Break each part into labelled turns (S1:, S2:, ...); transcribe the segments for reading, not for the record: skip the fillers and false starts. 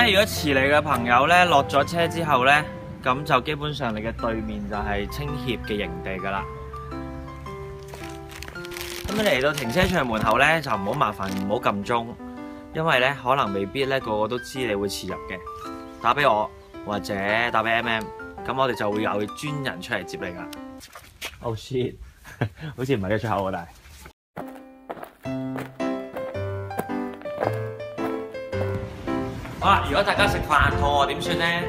S1: 咧，如果遲嚟嘅朋友咧落咗車之後咧，咁就基本上你嘅對面就係青協嘅營地噶啦。咁你嚟到停車場門口咧，就唔好麻煩，唔好撳鐘，因為咧可能未必咧個個都知你會遲入嘅。打俾我或者打俾 MM， 咁我哋就會有專人出嚟接你噶。Oh shit！ 好似唔係嘅出口喎，但係。好啦，如果大家食飯肚餓點算咧？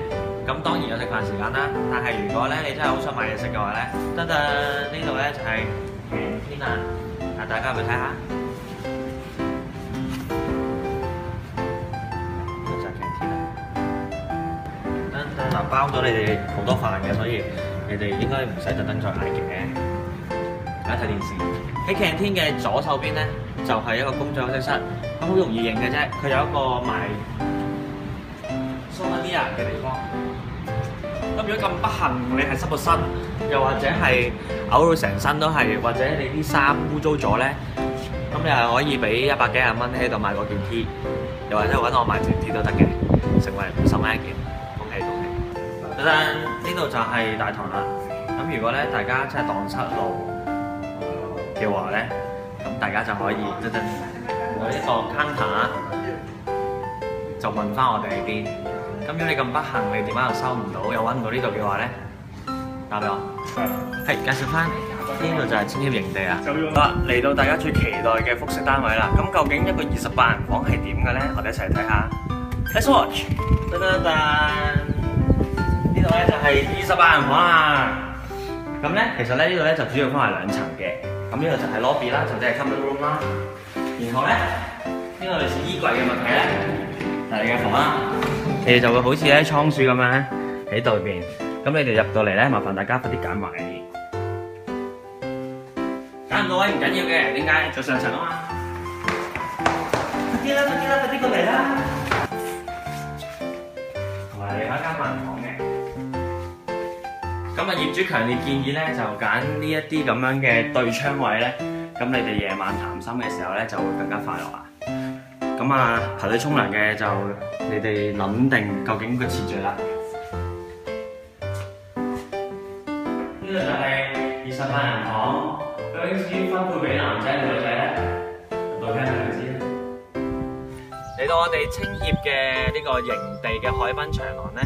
S1: 咁當然有食飯時間啦。但係如果咧你真係好想買嘢食嘅話咧，得呢度咧就係canteen啦。啊，大家去睇下。呢度就係canteen啦。嗱，包咗你哋好多飯嘅，所以你哋應該唔使特登再嗌嘅。大家睇電視。喺canteen嘅左手邊咧，就係一個工作休息室。咁好容易認嘅啫，佢有一個賣souvenir嘅地方。咁如果咁不幸你係濕個身，又或者係嘔到成身都係，或者你啲衫污糟咗咧，咁你係可以俾100幾廿蚊喺度買嗰件 T， 又或者揾我買條 T 都得嘅，成為50蚊一件，恭喜恭喜！等等，呢度就係大堂啦。咁如果咧大家真係蕩失路嘅話咧，咁大家就可以我呢個 counter 就問翻我哋喺邊。咁如果你咁不幸，你電話又收唔到，又揾唔到呢度嘅話咧，打俾我。係介紹翻呢度就係青協營地啊。好啦，嚟到大家最期待嘅複式單位啦。咁究竟一個28人房係點嘅咧？我哋一齊睇下。Let's watch。噔噔噔，呢度咧就係28人房啦。咁咧其實咧呢度咧就主要分為2層嘅。咁呢度就係 lobby 啦，就即係 common room 啦。然後咧呢個類似衣櫃嘅物體咧，就係你嘅房啦。你哋就會好似咧倉鼠咁樣喺度邊，咁你哋入到嚟咧，麻煩大家快啲揀位，揀唔到位唔緊要嘅，點解？就上層啊嘛！快啲啦，快啲啦，快啲過嚟啦！同埋你有一間萬房嘅，咁啊業主強烈建議咧就揀呢一啲咁樣嘅對窗位咧，咁你哋夜晚談心嘅時候咧就會更加快樂啊！咁啊，排隊沖涼嘅就你哋諗定究竟個次序啦。呢度就係28人房，究竟至於分配俾男仔定女仔咧？到聽下就知啦。嚟到我哋青協嘅呢個營地嘅海濱長廊咧，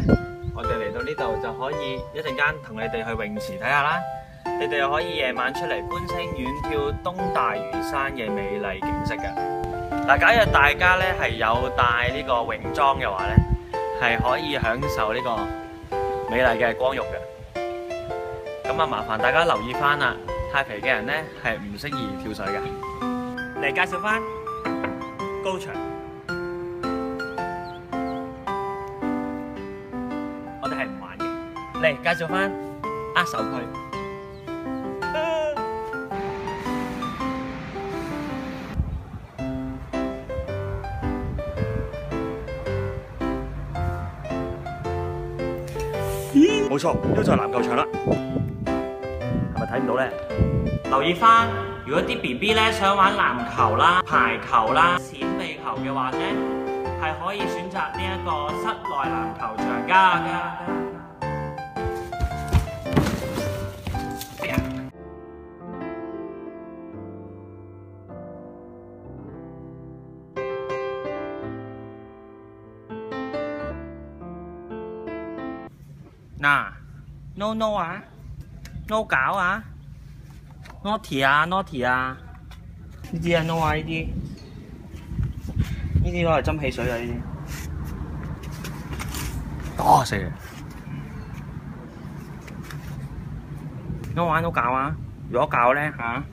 S1: 我哋嚟到呢度就可以一陣間同你哋去泳池睇下啦。你哋又可以夜晚出嚟觀星遠眺東大嶼山嘅美麗景色嘅。嗱，假如大家咧係有帶呢個泳裝嘅話咧，係可以享受呢個美麗嘅光浴嘅。咁啊，麻煩大家留意翻啦，太肥嘅人咧係唔適宜跳水嘅。嚟介紹翻高場，我哋係唔玩嘅。嚟介紹翻握手區。冇錯，呢個就係籃球場啦，係咪睇唔到咧？留意翻，如果啲 BB 咧想玩籃球啦、排球啦、閃避球嘅話咧，係可以選擇呢一個室內籃球場㗎。嗱 ，no 啊 ，no 搞啊 ，naughty 啊 naughty 啊，呢啲啊 no 啊呢啲攞嚟斟汽水啊呢啲，多死啊 ！no 啊 no 搞啊，如果搞咧嚇，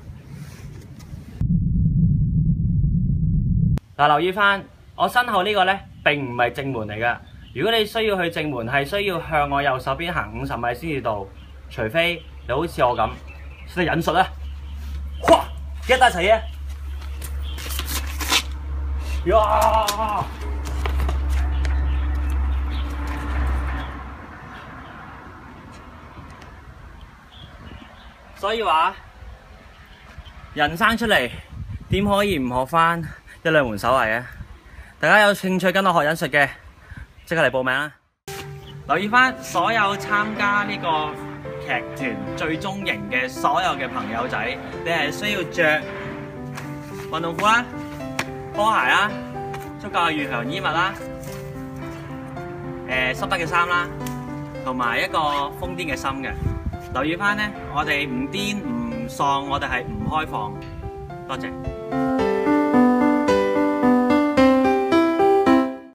S1: 嗱留意翻，我身後呢個咧並唔係正門嚟㗎。如果你需要去正門，係需要向我右手邊行50米先至到，除非你好似我咁識得引述啦。哇！一大齊嘢，呀！所以話，人生出嚟點可以唔學翻1兩門手藝啊？大家有興趣跟我學引述嘅？即刻嚟報名啦！留意翻所有參加呢個劇團最終營嘅所有嘅朋友仔，你係需要着運動褲啦、波鞋啦、足夠嘅御寒衣物啦、濕得嘅衫啦，同埋一個瘋癲嘅心嘅。留意翻呢，我哋唔癲唔喪，我哋係唔開放。多謝。